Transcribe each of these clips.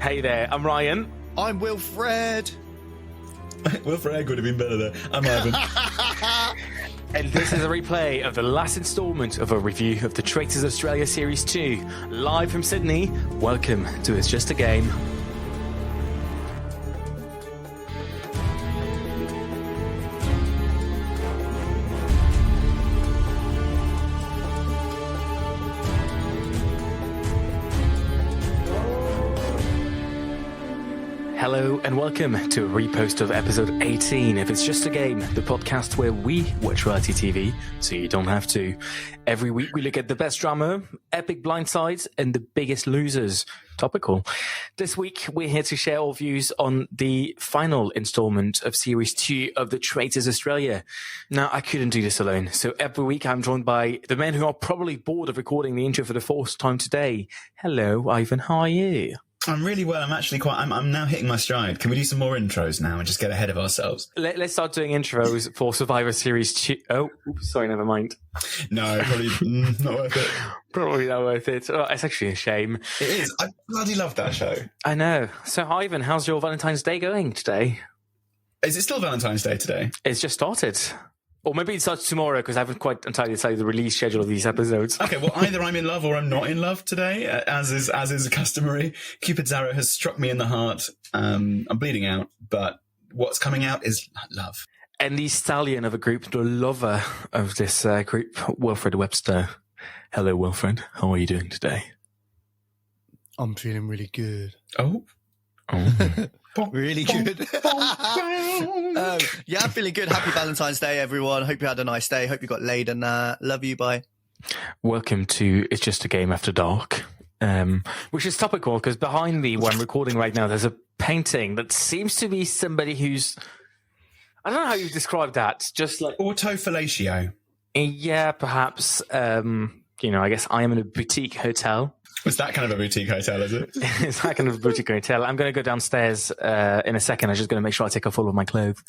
Hey there, I'm Rayan. I'm Wilfred. Wilfred would have been better there. I'm Ivan. And this is a replay of the last instalment of a review of the Traitors Australia Series 2. Live from Sydney, welcome to It's Just a Game. Hello and welcome to a repost of episode 18 of It's Just a Game, the podcast where we watch reality TV so you don't have to. Every week we look at the best drama, epic blindsides, and the biggest losers. Topical. This week we're here to share our views on the final installment of Series 2 of the Traitors Australia. Now, I couldn't do this alone, so every week I'm joined by the men who are probably bored of recording the intro for the fourth time today. Hello, Ivan, how are you? I'm really well. I'm now hitting my stride. Can we do some more intros now and just get ahead of ourselves? Let's start doing intros for Survivor Series 2. Oh, oops, sorry, never mind. No, probably not worth it. Probably not worth it. Oh, it's actually a shame. It is. I bloody love that show. I know. So, Ivan, how's your Valentine's Day going today? Is it still Valentine's Day today? It's just started. Or maybe it starts tomorrow because I haven't quite entirely decided the release schedule of these episodes. Okay, well, either I'm in love or I'm not in love today, as is customary. Cupid's arrow has struck me in the heart. I'm bleeding out, but what's coming out is love. And the stallion of a group, the lover of this group, Wilfred Webster. Hello, Wilfred. How are you doing today? I'm feeling really good. Oh. Really good. Yeah, I'm feeling good. Happy Valentine's Day, everyone. Hope you had a nice day. Hope you got laid and love you. Bye. Welcome to It's Just a Game After Dark, which is topical because behind me, where I'm recording right now, there's a painting that seems to be somebody who's, I don't know how you describe that, just like autofellatio. Yeah, perhaps. I guess I am in a boutique hotel. It's that kind of a boutique hotel, is it? It's that kind of a boutique hotel. I'm going to go downstairs in a second. I'm just going to make sure I take off all of my clothes.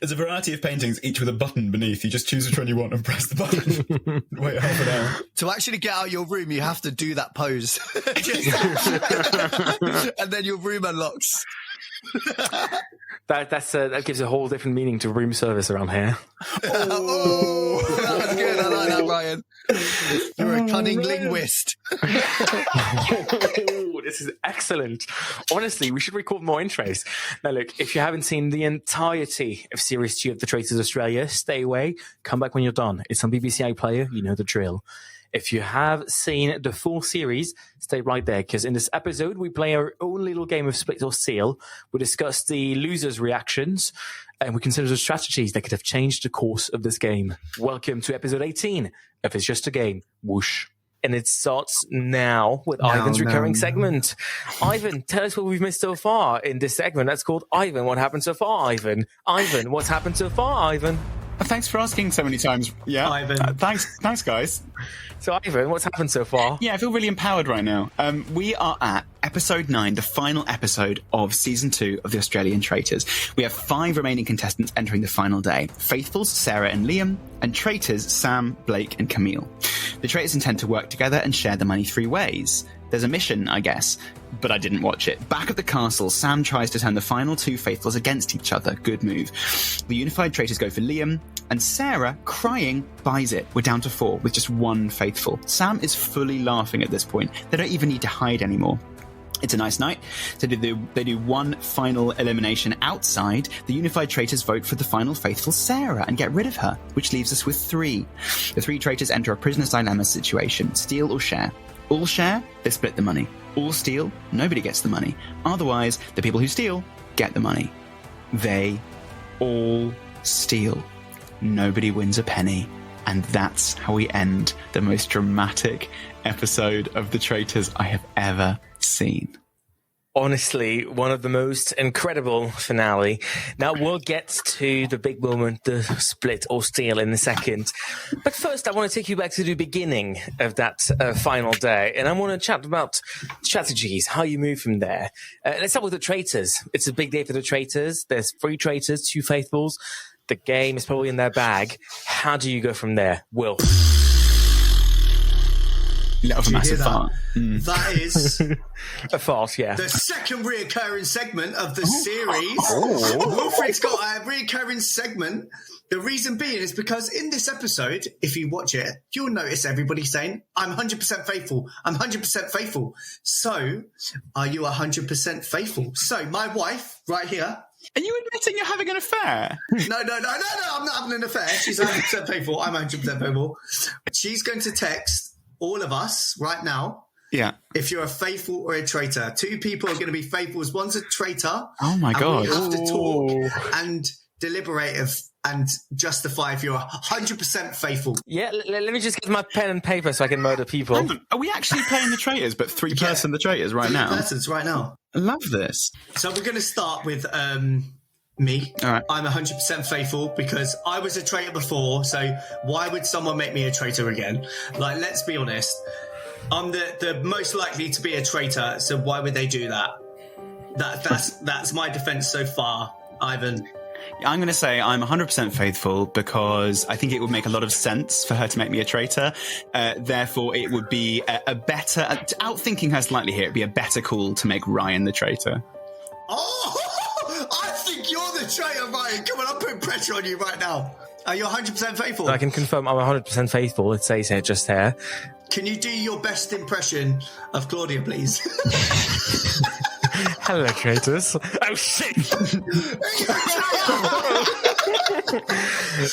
There's a variety of paintings, each with a button beneath. You just choose which one you want and press the button. Wait half an hour. To actually get out of your room, you have to do that pose. And then your room unlocks. That gives a whole different meaning to room service around here. Oh, that was good. I like that, Ryan. You're a cunning linguist. This is excellent. Honestly, we should record more intros. Now, look, if you haven't seen the entirety of Series 2 of the Traitors Australia, stay away. Come back when you're done. It's on BBC iPlayer. You know the drill. If you have seen the full series, stay right there, because in this episode, we play our own little game of split or seal. We discuss the losers' reactions, and we consider the strategies that could have changed the course of this game. Welcome to episode 18 of It's Just a Game. Whoosh. And it starts now with Ivan's recurring segment. Ivan, tell us what we've missed so far in this segment. That's called Ivan, what happened so far, Ivan? Ivan, what's happened so far, Ivan? Thanks for asking so many times. Yeah, Ivan. Thanks, guys. So, Ivan, what's happened so far? Yeah, I feel really empowered right now. We are at episode 9, the final episode of season 2 of the Australian Traitors. We have 5 remaining contestants entering the final day: Faithfuls, Sarah and Liam, and Traitors, Sam, Blake and Camille. The Traitors intend to work together and share the money 3 ways. There's a mission, I guess, but I didn't watch it. Back at the castle, Sam tries to turn the final 2 Faithfuls against each other. Good move. The unified Traitors go for Liam, and Sarah, crying, buys it. We're down to 4 with just 1 Faithful. Sam is fully laughing at this point. They don't even need to hide anymore. It's a nice night. So they do one final elimination outside. The unified Traitors vote for the final Faithful, Sarah, and get rid of her, which leaves us with 3. The 3 Traitors enter a prisoner's dilemma situation: steal or share. All share, they split the money. All steal, nobody gets the money. Otherwise, the people who steal get the money. They all steal. Nobody wins a penny. And that's how we end the most dramatic episode of The Traitors I have ever seen. Honestly, one of the most incredible finale. Now, we'll get to the big moment, the split or steal, in a second. But first, I want to take you back to the beginning of that final day. And I want to chat about strategies, how you move from there. Let's start with the Traitors. It's a big day for the Traitors. There's 3 Traitors, 2 Faithfuls. The game is probably in their bag. How do you go from there? Wilf? Let off a you massive hear that? fart. That is A farce, yeah. the second reoccurring segment of the series. Wilfred's got a reoccurring segment. The reason being is because in this episode, if you watch it, you'll notice everybody saying, I'm 100% faithful. I'm 100% faithful. So, are you 100% faithful? So, my wife, right here. Are you admitting you're having an affair? No, I'm not having an affair. She's 100% faithful. I'm 100% faithful. She's going to text all of us right now. Yeah. If you're a faithful or a traitor. 2 people are going to be faithfuls. One's a traitor. Oh my God. We have to talk and deliberate and justify if you're 100% faithful. Yeah, let me just get my pen and paper so I can murder people. Hang on, are we actually playing the traitors, but 3-person the traitors right 3 now? persons right now. I love this. So we're going to start with me. All right. I'm 100% faithful because I was a traitor before, so why would someone make me a traitor again? Like, let's be honest. I'm the most likely to be a traitor, so why would they do that? That's my defense so far, Ivan. I'm going to say I'm 100% faithful because I think it would make a lot of sense for her to make me a traitor. Therefore, it would be a better, outthinking her slightly here, it'd be a better call to make Rayan the traitor. Oh, I think you're the traitor, Ryan. Come on, I'm putting pressure on you right now. Are you 100% faithful? I can confirm I'm 100% faithful. It says here just here. Can you do your best impression of Claudia, please? Hello, traitors. Oh, shit!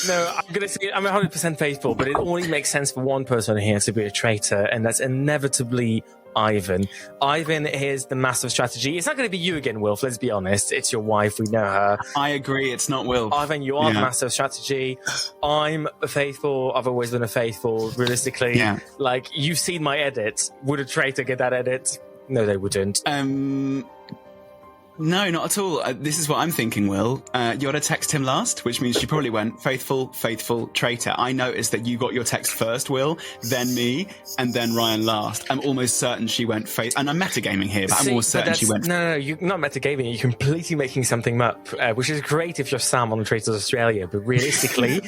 No, I'm going to say I'm 100% faithful, but it only makes sense for one person here to be a traitor, and that's inevitably Ivan. Ivan is the massive strategy. It's not going to be you again, Wilf, let's be honest. It's your wife, we know her. I agree, it's not Wilf. Ivan, you are the massive strategy. I'm a faithful. I've always been a faithful, realistically. Yeah. Like, you've seen my edit. Would a traitor get that edit? No, they wouldn't. No, not at all. This is what I'm thinking, Will. You got to text him last, which means she probably went faithful, traitor. I noticed that you got your text first, Will, then me, and then Rayan last. I'm almost certain she went faith, and I'm metagaming here, but I'm almost certain she went. No, you're not metagaming. You're completely making something up, which is great if you're Sam on the Traitors Australia, but realistically,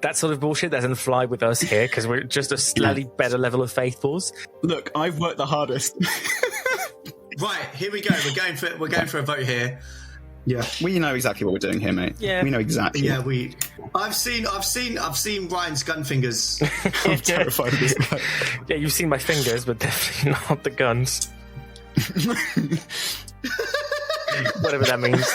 that sort of bullshit doesn't fly with us here because we're just a slightly better level of faithfuls. Look, I've worked the hardest. Right, here we go. We're going for a vote here. Yeah, we know exactly what we're doing here, mate. Yeah, we know exactly. Yeah, I've seen Ryan's gun fingers. I'm terrified of this guy. Yeah, you've seen my fingers, but definitely not the guns. Whatever that means.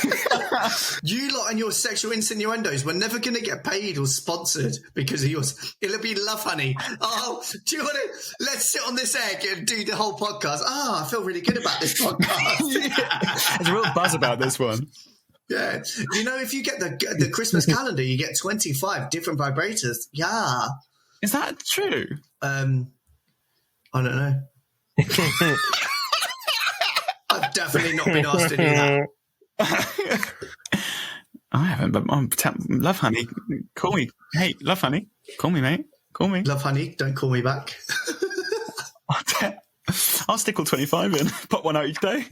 You lot and your sexual insinuendos, we're never going to get paid or sponsored because of yours. It'll be love, honey. Oh, do you want to? Let's sit on this egg and do the whole podcast. I feel really good about this podcast. There's a real buzz about this one. Yeah. You know, if you get the Christmas calendar, you get 25 different vibrators. Yeah. Is that true? I don't know. I've definitely not been asked to do that. I haven't, but love, honey. Call me. Hey, love, honey. Call me, mate. Call me. Love, honey, don't call me back. I'll stick all 25 in. Pop one out each day.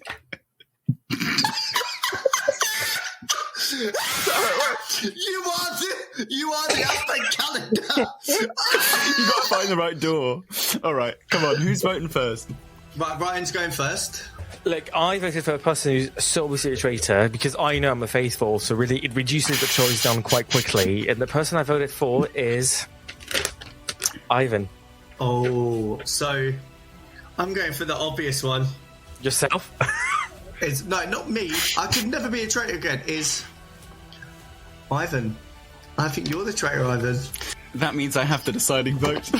You are the advent calendar. You got to find the right door. All right, come on. Who's voting first? Right, Ryan's going first. Look, I voted for a person who's so obviously a traitor because I know I'm a faithful, so really it reduces the choice down quite quickly. And the person I voted for is Ivan. Oh, so I'm going for the obvious one. Yourself? No, not me. I could never be a traitor again. Is Ivan. I think you're the traitor, Ivan. That means I have the deciding vote.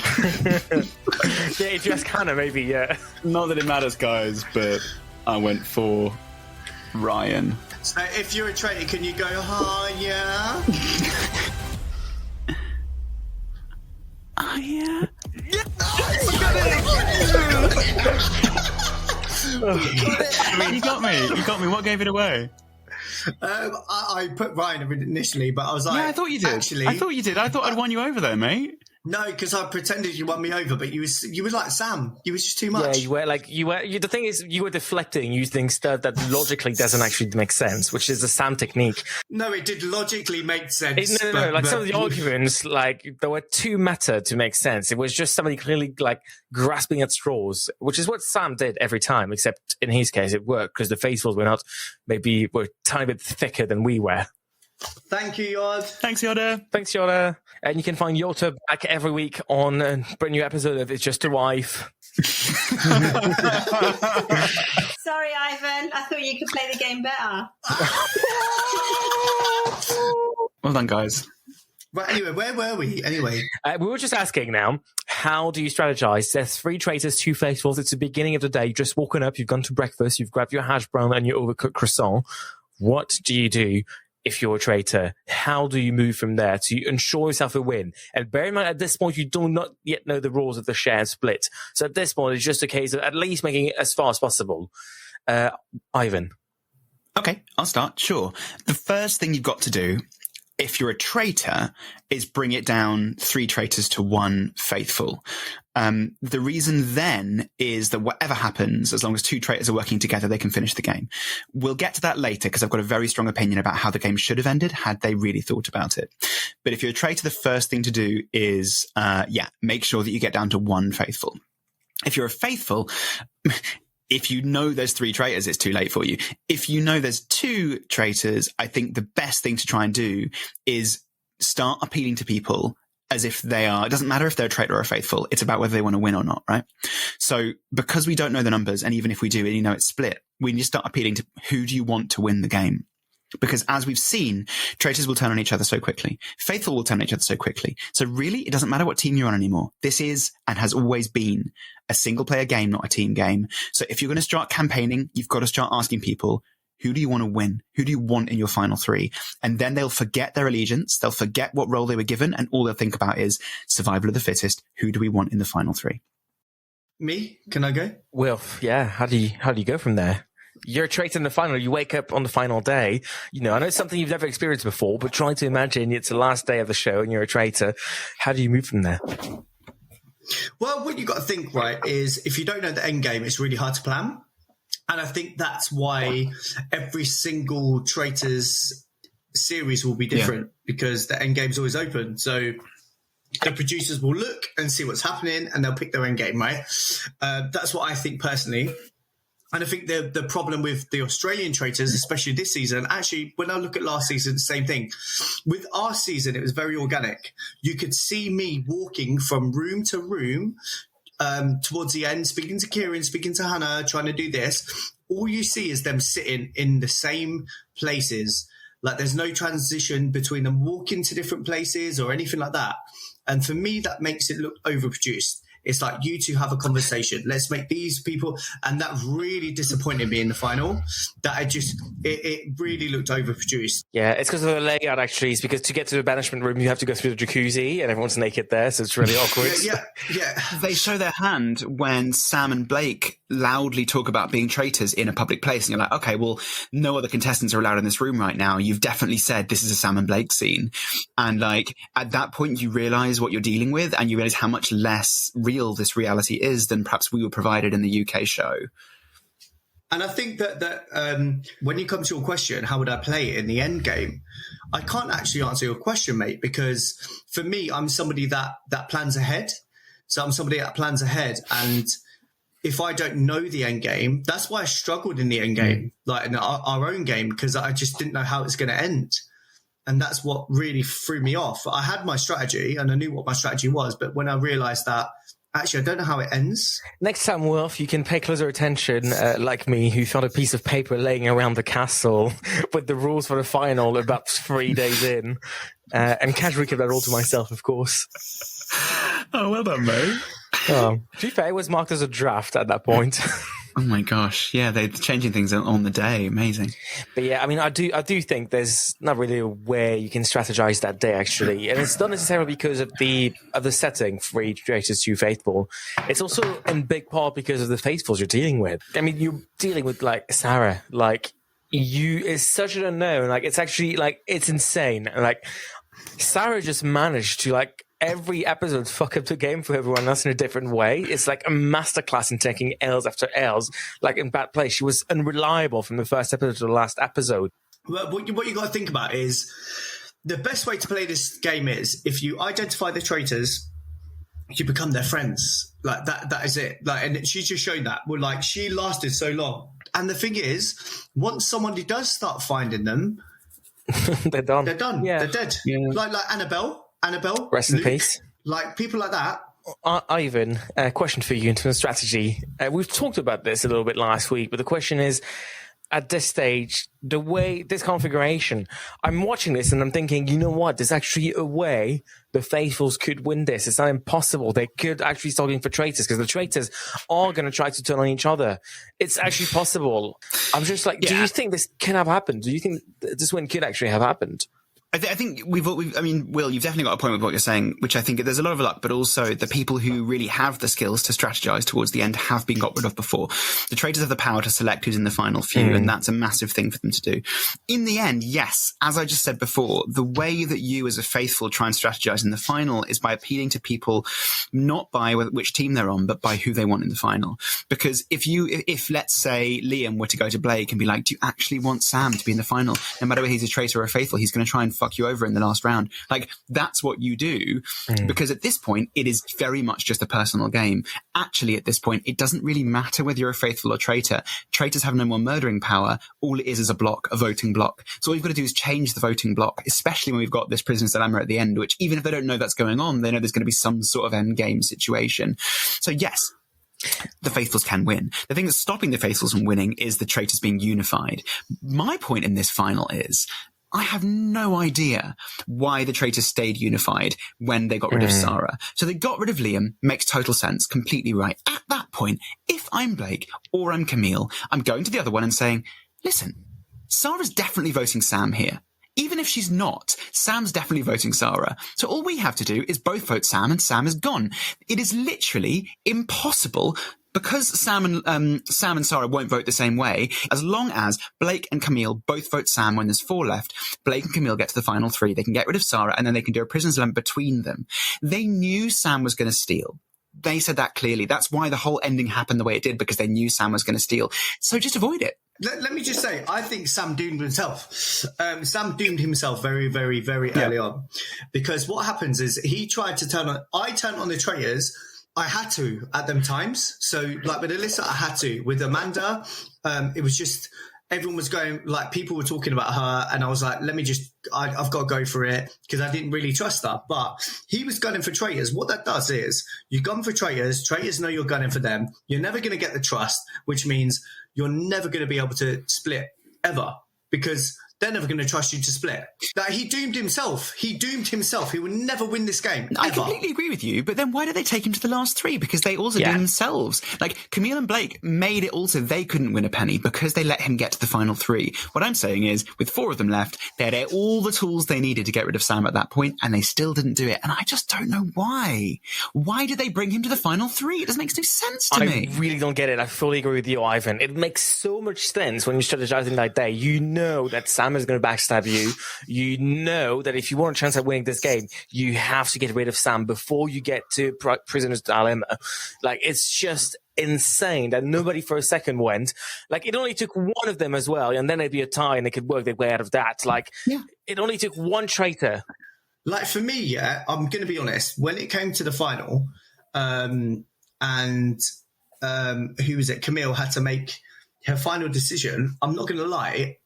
Yeah, if you ask Hannah, maybe, yeah. Not that it matters, guys, but I went for Rayan. So if you're a traitor, can you go, oh, yeah? Oh, yeah? You got me. You got me. What gave it away? I put Ryan initially, but I was like, Yeah, I thought you did. Actually, I thought I'd won you over there, mate. No, because I pretended you won me over, but you were like Sam. You was just too much. Yeah, the thing is, you were deflecting using stuff that logically doesn't actually make sense, which is the Sam technique. No, it did logically make sense. No. Like some of the arguments, like they were too meta to make sense. It was just somebody clearly like grasping at straws, which is what Sam did every time, except in his case it worked because the faithfuls were a tiny bit thicker than we were. Thank you, Yod. Thanks, Yoda. Thanks, Yoda. And you can find Yota back every week on a brand new episode of It's Just a Wife. Sorry, Ivan. I thought you could play the game better. Well done, guys. Right, anyway, where were we? Anyway. We were just asking now, how do you strategize? There's 3 traitors, 2 faithfuls. It's the beginning of the day. You've just woken up, you've gone to breakfast, you've grabbed your hash brown and your overcooked croissant. What do you do if you're a traitor? How do you move from there to ensure yourself a win? And bear in mind, at this point, you do not yet know the rules of the share split. So at this point, it's just a case of at least making it as far as possible. Ivan. Okay, I'll start. Sure. The first thing you've got to do, if you're a traitor, is bring it down 3 traitors to 1 faithful. The reason then is that whatever happens, as long as 2 traitors are working together, they can finish the game. We'll get to that later because I've got a very strong opinion about how the game should have ended had they really thought about it. But if you're a traitor, the first thing to do is, make sure that you get down to 1 faithful. If you're a faithful, if you know there's 3 traitors, it's too late for you. If you know there's 2 traitors, I think the best thing to try and do is start appealing to people as if they are, it doesn't matter if they're a traitor or a faithful, it's about whether they want to win or not, right? So because we don't know the numbers, and even if we do, and you know it's split, we need to start appealing to who do you want to win the game? Because as we've seen, traitors will turn on each other so quickly. Faithful will turn on each other so quickly. So really, it doesn't matter what team you're on anymore. This is, and has always been, a single player game, not a team game. So if you're going to start campaigning, you've got to start asking people, who do you want to win? Who do you want in your final 3? And then they'll forget their allegiance. They'll forget what role they were given. And all they'll think about is survival of the fittest. Who do we want in the final 3? Me? Can I go? Wilf, yeah. How do you go from there? You're a traitor in the final. You wake up on the final day. You know, I know it's something you've never experienced before, but try to imagine it's the last day of the show and you're a traitor. How do you move from there? Well, what you've got to think, right, is if you don't know the end game, it's really hard to plan. And I think that's why every single Traitors series will be different because the end game's always open. So the producers will look and see what's happening and they'll pick their end game, right? That's what I think personally. And I think the problem with the Australian Traitors, especially this season, actually, when I look at last season, same thing. With our season, it was very organic. You could see me walking from room to room towards the end, speaking to Kieran, speaking to Hannah, trying to do this. All you see is them sitting in the same places. Like there's no transition between them walking to different places or anything like that. And for me, that makes it look overproduced. It's like you two have a conversation. Let's make these people, and that really disappointed me in the final. That it really looked overproduced. Yeah, it's because of the layout. Actually, it's because to get to the banishment room, you have to go through the jacuzzi, and everyone's naked there, so it's really awkward. Yeah. They show their hand when Sam and Blake loudly talk about being traitors in a public place, and you're like, okay, well, no other contestants are allowed in this room right now. You've definitely said this is a Sam and Blake scene, and like at that point, you realize what you're dealing with, and you realize how much less real this reality is than perhaps we were provided in the UK show. And I think that when you come to your question, how would I play it in the end game? I can't actually answer your question, mate, because for me, I'm somebody that plans ahead. So I'm somebody that plans ahead. And if I don't know the end game, that's why I struggled in the end game, like in our own game, because I just didn't know how it's going to end. And that's what really threw me off. I had my strategy and I knew what my strategy was. But when I realized that, actually, I don't know how it ends. Next time, Wilf, you can pay closer attention, like me, who found a piece of paper laying around the castle with the rules for the final about 3 days in, and casually kept that all to myself, of course. Oh, well done, mate. To be fair, it was marked as a draft at that point. Oh my gosh, yeah, they're changing things on the day. Amazing. But yeah, I mean, I do think there's not really a way you can strategize that day, actually, and it's not necessarily because of the setting, 3 traitors, 2 faithful. It's also in big part because of the faithfuls you're dealing with. I mean, you're dealing with like Sarah, like it's such an unknown. Like it's actually like it's insane. Like Sarah just managed to like every episode fuck up the game for everyone else in a different way. It's like a masterclass in taking L's after L's. Like in Bad Place, she was unreliable from the first episode to the last episode. Well, what you got to think about is the best way to play this game is if you identify the traitors, you become their friends. Like that is it. Like, and she's just shown that. Well, like she lasted so long. And the thing is, once somebody does start finding them, They're done. they're done. Yeah. They're dead. Yeah. Like Annabelle, Rest in Luke, peace. like people like that. Ivan, a question for you in terms of strategy. We've talked about this a little bit last week, but the question is, at this stage, the way this configuration, I'm watching this and I'm thinking, you know what? There's actually a way the faithfuls could win this. It's not impossible. They could actually start looking for traitors because the traitors are going to try to turn on each other. It's actually possible. I'm just like, do you think this can have happened? Do you think this win could actually have happened? I think I mean, Will, you've definitely got a point with what you're saying, which I think there's a lot of luck, but also the people who really have the skills to strategize towards the end have been got rid of before. The traitors have the power to select who's in the final few, and that's a massive thing for them to do. In the end, yes, as I just said before, the way that you as a faithful try and strategize in the final is by appealing to people not by which team they're on, but by who they want in the final. Because if let's say Liam were to go to Blake and be like, do you actually want Sam to be in the final? No matter whether he's a traitor or a faithful, he's going to try and fuck you over in the last round. Like, that's what you do. Because at this point, it is very much just a personal game. Actually, at this point, it doesn't really matter whether you're a faithful or traitor. Traitors have no more murdering power. All it is a block, a voting block. So all you've got to do is change the voting block, especially when we've got this prisoner's dilemma at the end, which even if they don't know that's going on, they know there's going to be some sort of end game situation. So yes, the faithfuls can win. The thing that's stopping the faithfuls from winning is the traitors being unified. My point in this final is, I have no idea why the traitors stayed unified when they got rid of Sarah. So they got rid of Liam, makes total sense, completely right. At that point, if I'm Blake or I'm Camille, I'm going to the other one and saying, listen, Sarah's definitely voting Sam here. Even if she's not, Sam's definitely voting Sarah. So all we have to do is both vote Sam and Sam is gone. It is literally impossible because Sam and Sarah won't vote the same way. As long as Blake and Camille both vote Sam when there's 4 left, Blake and Camille get to the final 3. They can get rid of Sarah and then they can do a prisoner's dilemma between them. They knew Sam was going to steal. They said that clearly. That's why the whole ending happened the way it did, because they knew Sam was going to steal. So just avoid it. Let me just say, I think Sam doomed himself. Sam doomed himself very, very, very early on. Because what happens is he tried to I turned on the traitors. I had to at them times. So like with Alyssa, I had to. With Amanda, it was just, everyone was going, like people were talking about her and I was like, I've got to go for it because I didn't really trust her. But he was gunning for traitors. What that does is you gun for traitors know you're gunning for them. You're never going to get the trust, which means you're never going to be able to split ever because they're never going to trust you to split. Like, he doomed himself. He will never win this game. I ever. completely agree with you, but then why did they take him to the last 3? Because they also did themselves. Like, Camille and Blake made it also they couldn't win a penny because they let him get to the final 3. What I'm saying is, with 4 of them left, they had all the tools they needed to get rid of Sam at that point, and they still didn't do it. And I just don't know why. Why did they bring him to the final 3? It doesn't make no sense to me. I really don't get it. I fully agree with you, Ivan. It makes so much sense when you're strategizing like that. You know that Sam is going to backstab you. You know that if you want a chance at winning this game, you have to get rid of Sam before you get to Prisoner's Dilemma. Like, it's just insane that nobody for a second went. Like, it only took one of them as well, and then it'd be a tie and they could work their way out of that. Like, it only took one traitor. Like, for me, I'm going to be honest. When it came to the final, who was it? Camille had to make her final decision. I'm not going to lie.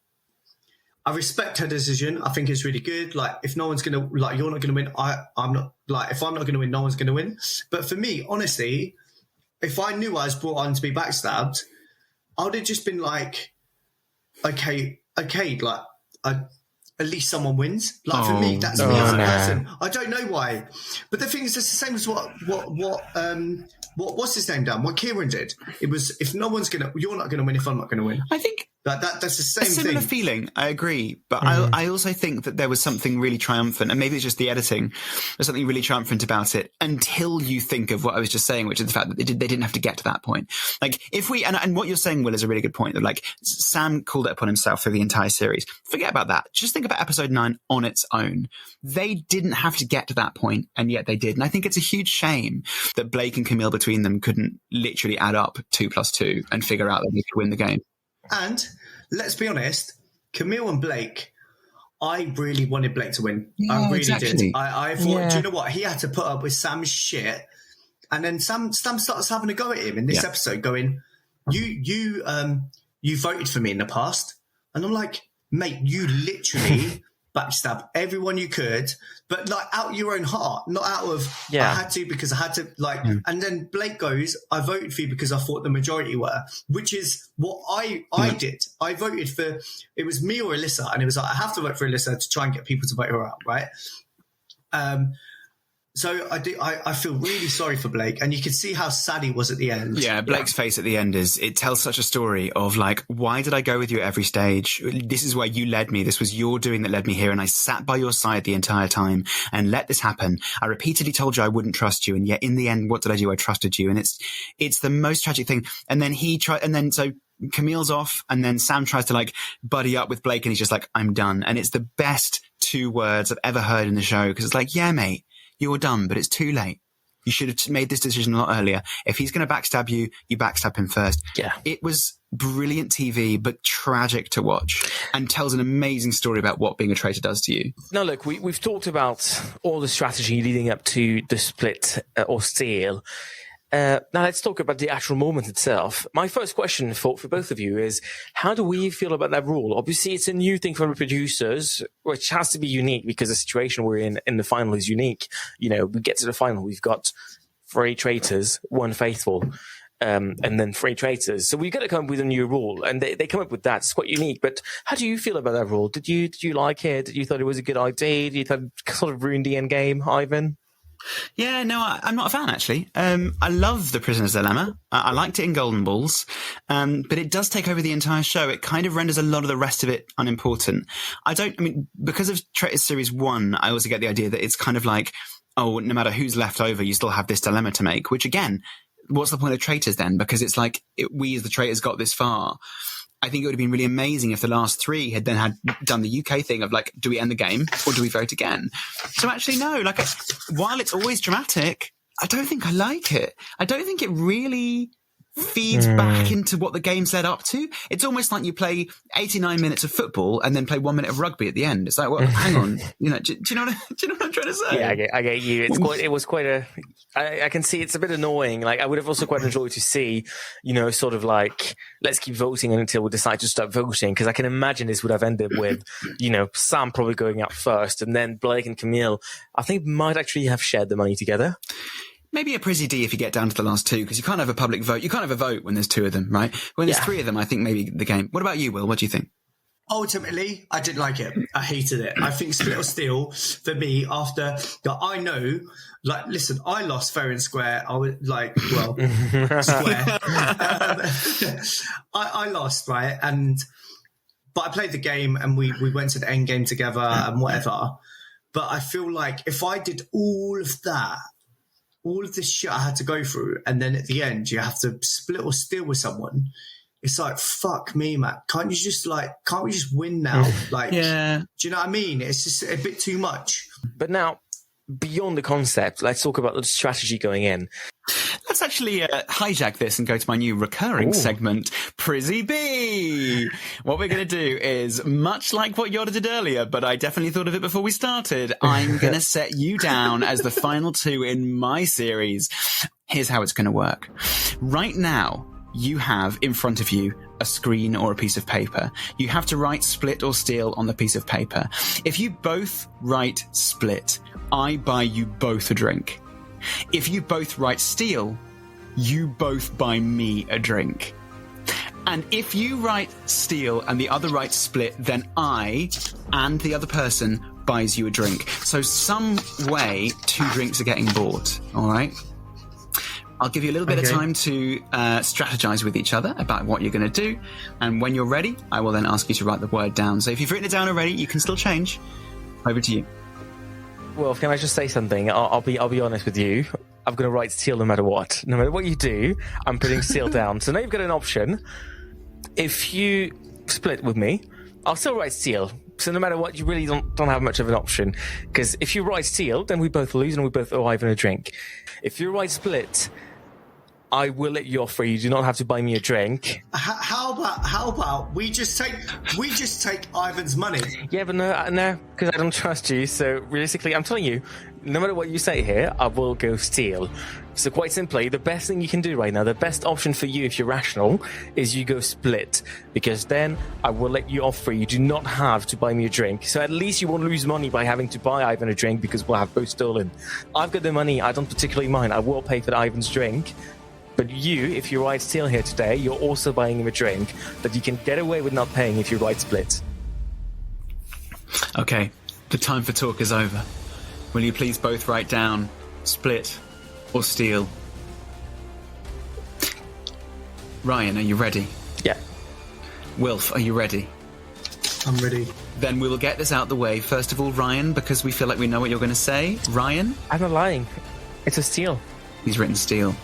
I respect her decision. I think it's really good. Like, if no one's going to, like, you're not going to win, I'm not, like, if I'm not going to win, no one's going to win. But for me, honestly, if I knew I was brought on to be backstabbed, I would have just been like, okay, like, at least someone wins. Like, for me, that's me as a person. I don't know why. But the thing is, it's the same as what's his name done? What Kieran did. It was, if no one's going to, you're not going to win if I'm not going to win. I think Like that's the same A similar thing. feeling, I agree. But I also think that there was something really triumphant, and maybe it's just the editing. There's something really triumphant about it until you think of what I was just saying, which is the fact that they didn't have to get to that point. Like, if we, and what you're saying, Will, is a really good point. That, like, Sam called it upon himself through the entire series. Forget about that. Just think about episode 9 on its own. They didn't have to get to that point, and yet they did. And I think it's a huge shame that Blake and Camille between them couldn't literally add up 2 + 2 and figure out that they could win the game. And let's be honest, Camille and Blake, I really wanted Blake to win. I really did. I thought, do you know what? He had to put up with Sam's shit. And then Sam starts having a go at him in this episode, going, you voted for me in the past. And I'm like, mate, you literally backstab everyone you could, but like out your own heart, not out of I had to because I had to, like. And then Blake goes, I voted for you because I thought the majority were, which is what I did. I voted for, it was me or Alyssa, and it was like, I have to vote for Alyssa to try and get people to vote her out, right? So I feel really sorry for Blake, and you can see how sad he was at the end. Yeah, Blake's face at the end it tells such a story of, like, why did I go with you at every stage? This is where you led me. This was your doing that led me here, and I sat by your side the entire time and let this happen. I repeatedly told you I wouldn't trust you, and yet in the end, what did I do? I trusted you, and it's the most tragic thing. And then so Camille's off, and then Sam tries to, like, buddy up with Blake, and he's just like, I'm done. And it's the best 2 words I've ever heard in the show, because it's like, yeah, mate, you're done, but it's too late. You should have made this decision a lot earlier. If he's going to backstab you, you backstab him first. Yeah. It was brilliant TV, but tragic to watch, and tells an amazing story about what being a traitor does to you. Now, look, we've talked about all the strategy leading up to the split or steal. Now let's talk about the actual moment itself. My first question for both of you is, how do we feel about that rule? Obviously, it's a new thing from the producers, which has to be unique because the situation we're in the final is unique. You know, we get to the final, we've got 3 traitors, 1 faithful, and then 3 traitors. So we've got to come up with a new rule, and they come up with that. It's quite unique. But how do you feel about that rule? Did you like it? Did you thought it was a good idea? Did you thought it sort of ruined the end game, Ivan? Yeah, no, I'm not a fan, actually. I love The Prisoner's Dilemma. I liked it in Golden Balls, but it does take over the entire show. It kind of renders a lot of the rest of it unimportant. Because of Traitors Series 1, I also get the idea that it's kind of like, oh, no matter who's left over, you still have this dilemma to make, which, again, what's the point of traitors then? Because it's like, we as the traitors got this far. I think it would have been really amazing if the last 3 had then done the UK thing of, like, do we end the game or do we vote again? So actually, no, like, while it's always dramatic, I don't think I like it. I don't think it really feeds back into what the game's led up to. It's almost like you play 89 minutes of football and then play 1 minute of rugby at the end. It's like, well, hang on, do you know what I'm trying to say? Yeah, I get you. It was quite I can see it's a bit annoying. Like, I would have also quite enjoyed to see, sort of like, let's keep voting until we decide to stop voting. Because I can imagine this would have ended with, Sam probably going out first, and then Blake and Camille, I think, might actually have shared the money together. Maybe a Prizzy D if you get down to the last 2, because you can't have a public vote. You can't have a vote when there's 2 of them, right? When there's 3 of them, I think maybe the game. What about you, Will? What do you think? Ultimately, I didn't like it. I hated it. I think Split or Steal, for me, after, I know, like, listen, I lost fair and square. I was like, well, square. I lost, right? But I played the game, and we went to the end game together and whatever. But I feel like if I did all of that, all of this shit I had to go through, and then at the end you have to split or steal with someone, it's like, fuck me, man. Can't we just win now? Like, yeah. Do you know what I mean? It's just a bit too much. But now, beyond the concept, let's talk about the strategy going in. Let's actually hijack this and go to my new recurring segment, Prizzy B. What we're going to do is, much like what Yoda did earlier, but I definitely thought of it before we started, I'm going to set you down as the final 2 in my series. Here's how it's going to work. Right now, you have in front of you a screen or a piece of paper. You have to write split or steal on the piece of paper. If you both write split, I buy you both a drink. If you both write steal, you both buy me a drink. And if you write steal and the other writes split, then I and the other person buys you a drink. So some way 2 drinks are getting bought, all right? I'll give you a little bit of Okay. time to strategize with each other about what you're going to do. And when you're ready, I will then ask you to write the word down. So if you've written it down already, you can still change. Over to you. Well, can I just say something? I'll be honest with you. I'm going to write steel no matter what. No matter what you do, I'm putting steel down. So now you've got an option. If you split with me, I'll still write steel. So no matter what, you really don't have much of an option. Because if you write steel, then we both lose and we both owe Ivan a drink. If you write split, I will let you off free. You do not have to buy me a drink. How about we just take Ivan's money? Yeah, but no, because I don't trust you. So realistically, I'm telling you, no matter what you say here, I will go steal. So quite simply, the best thing you can do right now, the best option for you if you're rational, is you go split. Because then I will let you off free. You do not have to buy me a drink. So at least you won't lose money by having to buy Ivan a drink because we'll have both stolen. I've got the money. I don't particularly mind. I will pay for Ivan's drink. But you, if you write steal here today, you're also buying him a drink that you can get away with not paying if you write split. Okay, the time for talk is over. Will you please both write down split or steal? Ryan, are you ready? Yeah. Wilf, are you ready? I'm ready. Then we will get this out the way. First of all, Ryan, because we feel like we know what you're going to say. Ryan? I'm not lying. It's a steal. He's written steal.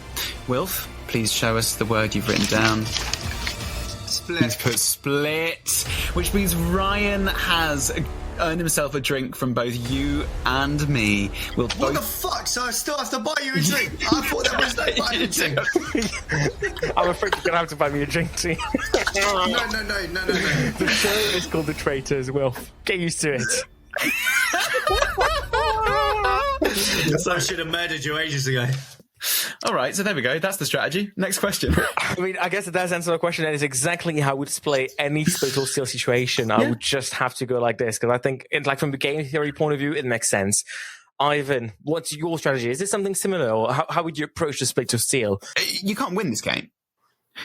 Wilf, please show us the word you've written down. Split. He's put split, which means Ryan has earned himself a drink from both you and me. We'll What the both... fuck? So I still have to buy you a drink? I thought there was no buying a drink. I'm afraid you're going to have to buy me a drink too. No. The show is called The Traitors, Wilf. Get used to it. I should have murdered you ages ago. All right, so there we go. That's the strategy. Next question. I mean, I guess it does answer the question. That is exactly how I would display any split or steal situation. I would just have to go like this because I think, from the game theory point of view, it makes sense. Ivan, what's your strategy? Is this something similar, or how would you approach the split or steal? You can't win this game.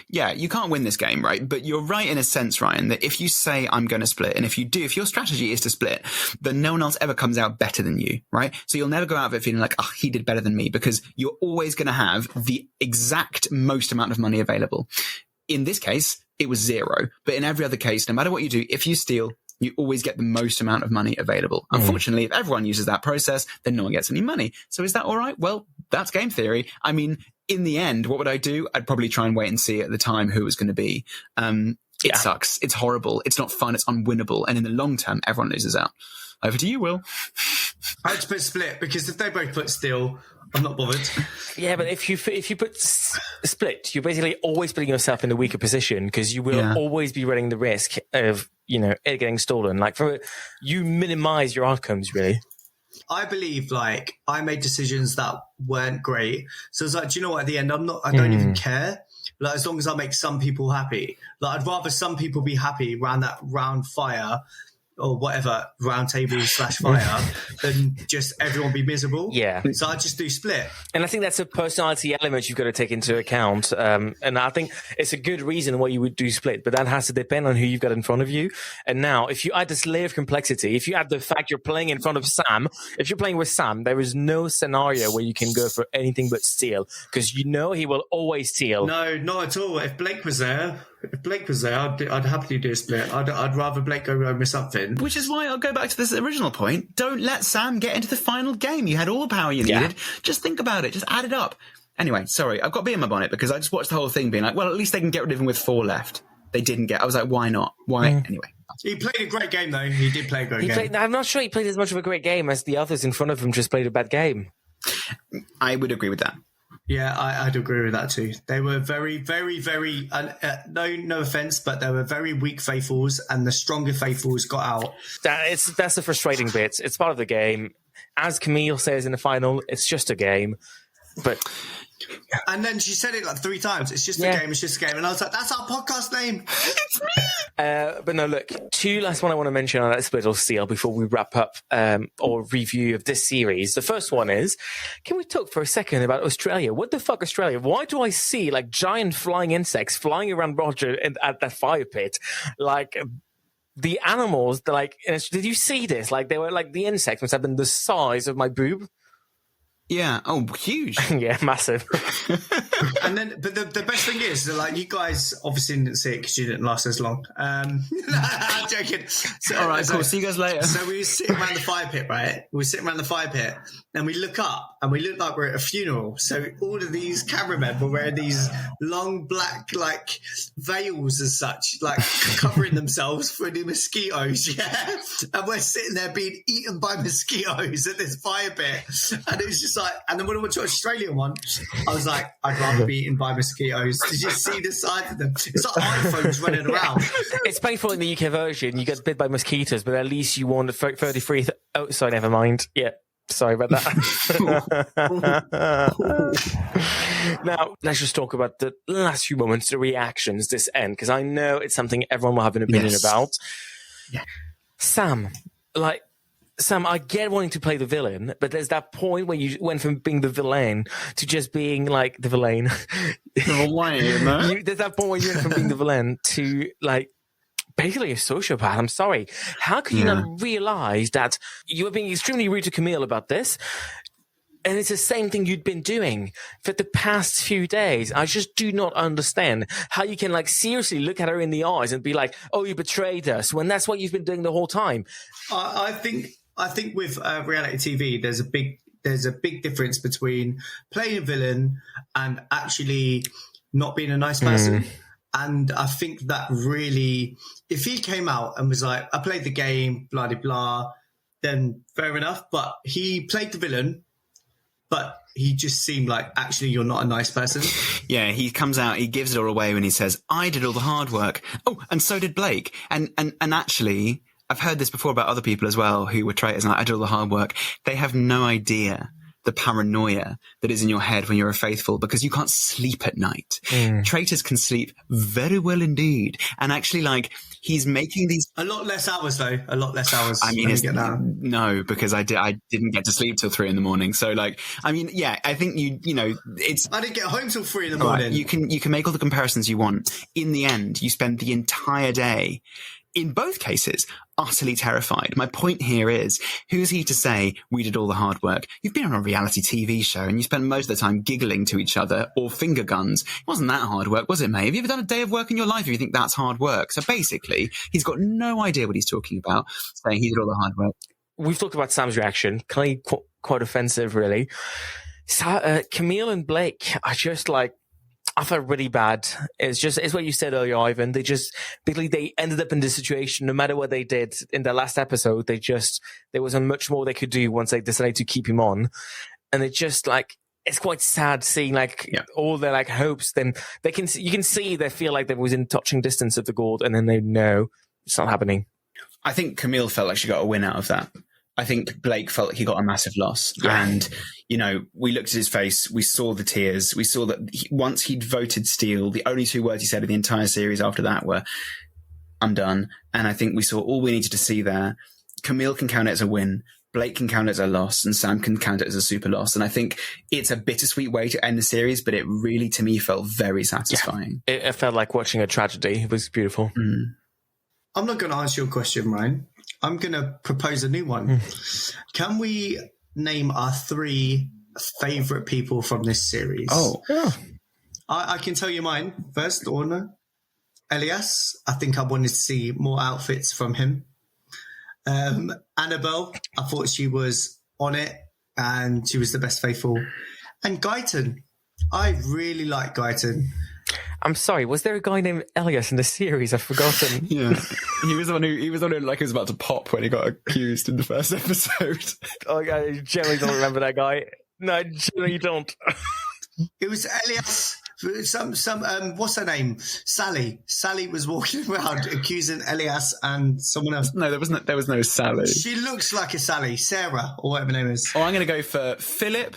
Yeah, you can't win this game, right? But you're right in a sense, Ryan, that if you say I'm going to split, and if your strategy is to split, then no one else ever comes out better than you, right? So you'll never go out of it feeling like, oh, he did better than me, because you're always going to have the exact most amount of money available. In this case, it was 0. But in every other case, no matter what you do, if you steal, you always get the most amount of money available. Unfortunately, if everyone uses that process, then no one gets any money. So is that all right? Well, that's game theory. I mean, in the end, what would I do? I'd probably try and wait and see at the time who it was going to be. It sucks. It's horrible. It's not fun. It's unwinnable. And in the long term, everyone loses out. Over to you, Will. I had to put split because if they both put steal, I'm not bothered. Yeah, but if you put split, you're basically always putting yourself in a weaker position because you will always be running the risk of it getting stolen. You minimize your outcomes really. I believe I made decisions that weren't great. So it's do you know what? At the end, I don't even care. As long as I make some people happy. I'd rather some people be happy around that round fire or whatever, round table / fire, than just everyone be miserable. Yeah. So I just do split. And I think that's a personality element you've got to take into account. And I think it's a good reason why you would do split, but that has to depend on who you've got in front of you. And now, if you add this layer of complexity, if you add the fact you're playing in front of Sam, if you're playing with Sam, there is no scenario where you can go for anything but steal, because he will always steal. No, not at all. If Blake was there, I'd happily do a split. I'd rather Blake go home with something. Which is why I'll go back to this original point. Don't let Sam get into the final game. You had all the power you needed. Just think about it. Just add it up. Anyway, sorry, I've got bee in my bonnet because I just watched the whole thing being like, well, at least they can get rid of him with 4 left. They didn't get. I was like, why not? Why? Anyway. He played a great game, though. He did play a great game. I'm not sure he played as much of a great game as the others in front of him just played a bad game. I would agree with that. Yeah, I'd agree with that too. They were very, very, very, no offense, but they were very weak faithfuls, and the stronger faithfuls got out. That's the frustrating bit. It's part of the game. As Camille says in the final, it's just a game. But and then she said it 3 times. It's just a game. It's just a game. And I was like, that's our podcast name. It's me. But no, look, 2 last one I want to mention on that split or steal before we wrap up or review of this series. The first one is, can we talk for a second about Australia? What the fuck, Australia? Why do I see giant flying insects flying around Rodger at that fire pit? The animals, did you see this? They were the insects must have been the size of my boob. Yeah. Oh, huge. Yeah, massive. And then, but the best thing is that, like, you guys obviously didn't see it because you didn't last as long. I'm joking. So, All right, cool. See you guys later. So we were sitting around the fire pit, right? We were sitting around the fire pit, and we look up, and we look like we're at a funeral. So all of these cameramen were wearing these long black, like, veils as such, like covering themselves for the mosquitoes. Yeah, and we're sitting there being eaten by mosquitoes at this fire pit, and it was just like. And then when I went to the Australian one, I was like, I'd rather be eaten by mosquitoes. Did you see the size of them? It's like iPhones running around. It's painful in the UK version. You get bit by mosquitoes, but at least you won the 33. Oh, sorry, never mind. Yeah, sorry about that. Now, let's just talk about the last few moments, the reactions, this end, because I know it's something everyone will have an opinion about. Yeah. Sam, I get wanting to play the villain, but there's that point where you went from being the villain to just being like the villain. There's that point where you went from being the villain to like basically a sociopath. I'm sorry. How could you not realize that you were being extremely rude to Camille about this? And it's the same thing you'd been doing for the past few days. I just do not understand how you can like seriously look at her in the eyes and be like, "Oh, you betrayed us," when that's what you've been doing the whole time. I think with reality TV, there's a big difference between playing a villain and actually not being a nice person. And I think that really, if he came out and was like, I played the game, blah, blah, blah, then fair enough. But he played the villain, but he just seemed like, actually, you're not a nice person. Yeah, he comes out, he gives it all away when he says, I did all the hard work. Oh, and so did Blake. And actually, I've heard this before about other people as well who were traitors and like, I did all the hard work. They have no idea the paranoia that is in your head when you're a faithful because you can't sleep at night. Traitors can sleep very well indeed. And actually, like, he's making these... A lot less hours, though. A lot less hours. I mean, no, because I didn't get to sleep till 3 a.m. So, like, I mean, yeah, I think you know, it's... I didn't get home till 3 a.m. Right, you can make all the comparisons you want. In the end, you spend the entire day, in both cases, utterly terrified. My point here is, who's he to say we did all the hard work? You've been on a reality TV show and you spent most of the time giggling to each other or finger guns. It wasn't that hard work, was it, mate? Have you ever done a day of work in your life if you think that's hard work? So basically, he's got no idea what he's talking about, saying he did all the hard work. We've talked about Sam's reaction, kind of quite offensive, really. So, Camille and Blake are just like, I felt really bad. It's what you said earlier, Ivan. They ended up in this situation. No matter what they did in the last episode, there wasn't much more they could do once they decided to keep him on. And it just like, it's quite sad seeing like all their like hopes. Then you can see they feel like they was in touching distance of the gold, and then they know it's not happening. I think Camille felt like she got a win out of that. I think Blake felt like he got a massive loss. Yeah. And, you know, we looked at his face, we saw the tears, we saw that once he'd voted Steele, the only 2 words he said in the entire series after that were, I'm done. And I think we saw all we needed to see there. Camille can count it as a win, Blake can count it as a loss, and Sam can count it as a super loss. And I think it's a bittersweet way to end the series, but it really, to me, felt very satisfying. Yeah. It felt like watching a tragedy. It was beautiful. I'm not going to answer your question, Ryan. I'm going to propose a new one. Can we name our 3 favourite people from this series? Oh, yeah. I can tell you mine first, or no? Elias, I think I wanted to see more outfits from him. Annabelle, I thought she was on it and she was the best faithful. And Guyton, I really like Guyton. I'm sorry, was there a guy named Elias in the series? I've forgotten. Yeah. He was on who like he was about to pop when he got accused in the first episode. Oh, I generally don't remember that guy. No, I generally don't. It was Elias. What's her name? Sally. Sally was walking around accusing Elias and someone else. No, there was no Sally. She looks like a Sally, Sarah, or whatever her name is. Oh, I'm going to go for Philip.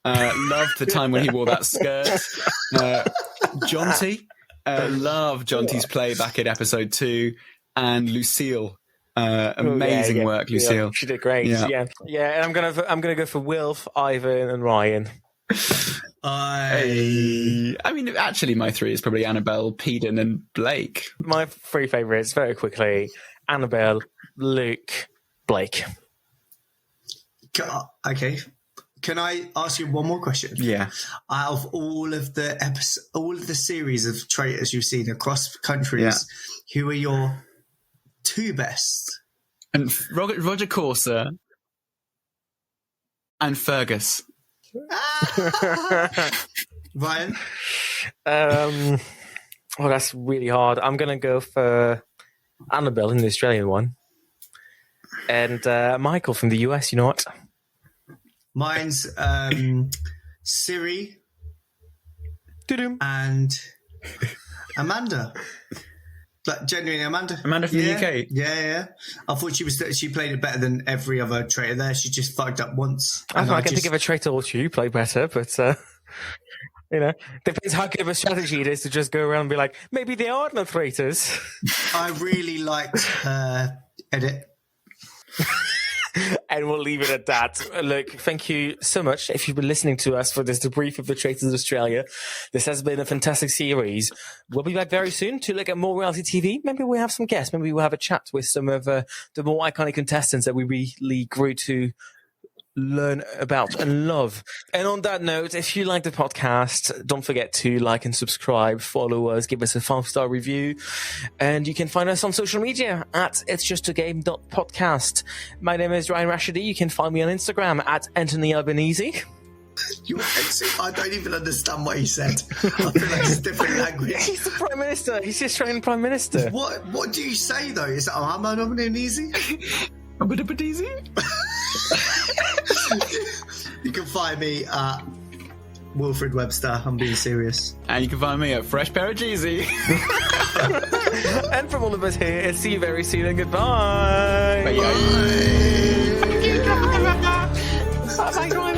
Loved the time when he wore that skirt. Jonty. Loved Jonty's play back in episode 2. And Lucille. Amazing work, Lucille. Yeah, she did great. Yeah. And I'm gonna go for Wilf, Ivan, and Rayan. I mean, actually, my 3 is probably Annabelle, Peden, and Blake. My 3 favourites, very quickly: Annabelle, Luke, Blake. Okay. Can I ask you one more question? Yeah. Out of all of the series of traitors you've seen across countries, who are your two best? And Rodger Corser and Fergus. Ryan? Oh, that's really hard. I'm going to go for Annabelle in the Australian one. And Michael from the US, you know what? Mine's Siri and Amanda. Like, genuinely, Amanda. Amanda from the UK? Yeah. I thought she played it better than every other traitor there. She just fucked up once. I can think of a traitor or two play better, but... depends how good of a strategy it is to just go around and be like, maybe they are not traitors. I really liked her edit. And we'll leave it at that. Look, thank you so much if you've been listening to us for this debrief of the Traitors Australia. This has been a fantastic series. We'll be back very soon to look at more reality TV. Maybe we'll have some guests. Maybe we'll have a chat with some of the more iconic contestants that we really grew to learn about and love. And on that note, if you like the podcast, don't forget to like and subscribe, follow us, give us a 5-star review, and you can find us on social media at itsjustagame.podcast. My name is Ryan Rashidi. You can find me on Instagram at Anthony Albanese. I don't even understand what he said. I feel like it's a different language. He's the Prime Minister. He's the Australian Prime Minister. What do you say though? Is that I'm easy? A bit of it easy? You can find me at Wilfred Webster. I'm being serious. And you can find me at Fresh Pair of Jeezy. And from all of us here, see you very soon and goodbye. Bye. Bye. Bye. Bye.